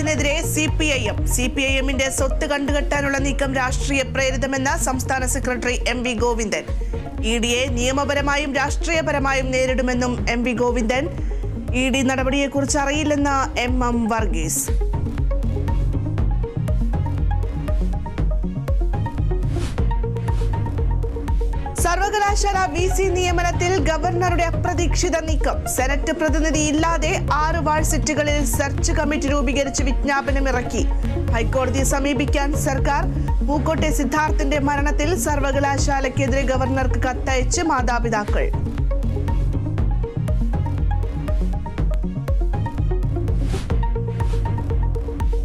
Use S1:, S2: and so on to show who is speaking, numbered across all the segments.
S1: ഇതിനെതിരെ സിപിഐഎമ്മിന്റെ സ്വത്ത് കണ്ടുകെട്ടാനുള്ള നീക്കം രാഷ്ട്രീയ പ്രേരിതമെന്ന് സംസ്ഥാന സെക്രട്ടറി MV ഗോവിന്ദൻ. ഇഡിയെ നിയമപരമായും രാഷ്ട്രീയപരമായും നേരിടുമെന്നും MV ഗോവിന്ദൻ. ഇഡി നടപടിയെക്കുറിച്ച് അറിയില്ലെന്ന് MM വർഗീസ്. സർവകലാശാല VC നിയമനത്തിൽ ഗവർണറുടെ അപ്രതീക്ഷിത നീക്കം. സെനറ്റ് പ്രതിനിധി ഇല്ലാതെ 6 വാഴ്സിറ്റുകളിൽ സെർച്ച് കമ്മിറ്റി രൂപീകരിച്ച് വിജ്ഞാപനം ഇറക്കി. ഹൈക്കോടതിയെ സമീപിക്കാൻ സർക്കാർ. പൂക്കോട്ടെ സിദ്ധാർത്ഥിന്റെ മരണത്തിൽ സർവകലാശാലയ്ക്കെതിരെ ഗവർണർക്ക് കത്തയച്ച് മാതാപിതാക്കൾ.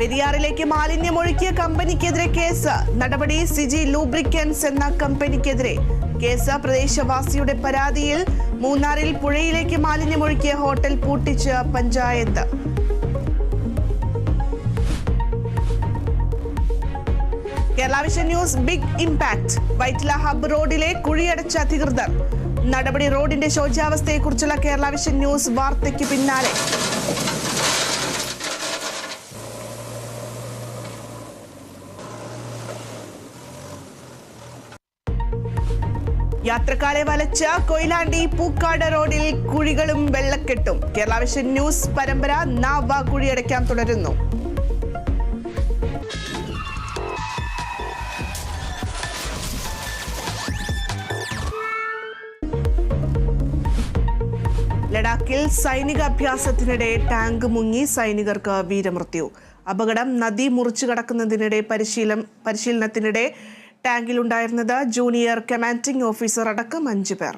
S1: പെരിയാറിലേക്ക് മാലിന്യമൊഴുക്കിയ കമ്പനിക്കെതിരെ കേസ്. നടപടി സിജി ലൂബ്രിക്കൻസ് എന്ന കമ്പനിക്കെതിരെ കേസ്. പ്രദേശവാസിയുടെ പരാതിയിൽ മൂന്നാറിൽ പുഴയിലേക്ക് മാലിന്യമൊഴുക്കിയ ഹോട്ടൽ പൂട്ടിച്ച് panchayat. Kerala vision news big impact. Vyttila hub റോഡിലെ കുഴിയടച്ച അധികൃതർ. നടപടി. റോഡിന്റെ ശോച്യാവസ്ഥയെക്കുറിച്ചുള്ള കേരള വിഷൻ ന്യൂസ് വാർത്തയ്ക്ക് പിന്നാലെ യാത്രക്കാരെ വലച്ച കൊയിലാണ്ടി പൂക്കാട് റോഡിൽ കുഴികളും വെള്ളക്കെട്ടും. കേരള വിഷൻ ന്യൂസ് പരമ്പര നാവ കുഴിയടയ്ക്കാൻ തുടരുന്നു. ലഡാക്കിൽ സൈനിക അഭ്യാസത്തിനിടെ ടാങ്ക് മുങ്ങി. സൈനികർക്ക് വീരമൃത്യു. അപകടം. നദി മുറിച്ചു കടക്കുന്നതിനിടെ പരിശീലനത്തിനിടെ ടാങ്കിലുണ്ടായിരുന്നത് ജൂനിയർ കമാൻഡിംഗ് ഓഫീസർ അടക്കം 5 പേർ.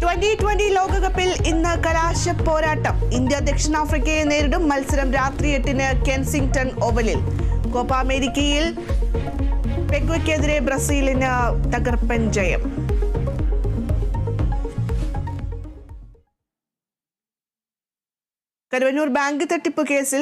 S1: 2020 ലോകകപ്പിൽ ഇന്ന് കലാശ പോരാട്ടം. ഇന്ത്യ ദക്ഷിണാഫ്രിക്കയെ നേരിടും. മത്സരം രാത്രി 8-ന് കെൻസിംഗ്ടൺ ഓവലിൽ. കോപ്പ അമേരിക്കയിൽ പെഗ്വയ്ക്കെതിരെ ബ്രസീലിന് തകർപ്പൻ ജയം. കരുവന്നൂർ ബാങ്ക് തട്ടിപ്പ് കേസിൽ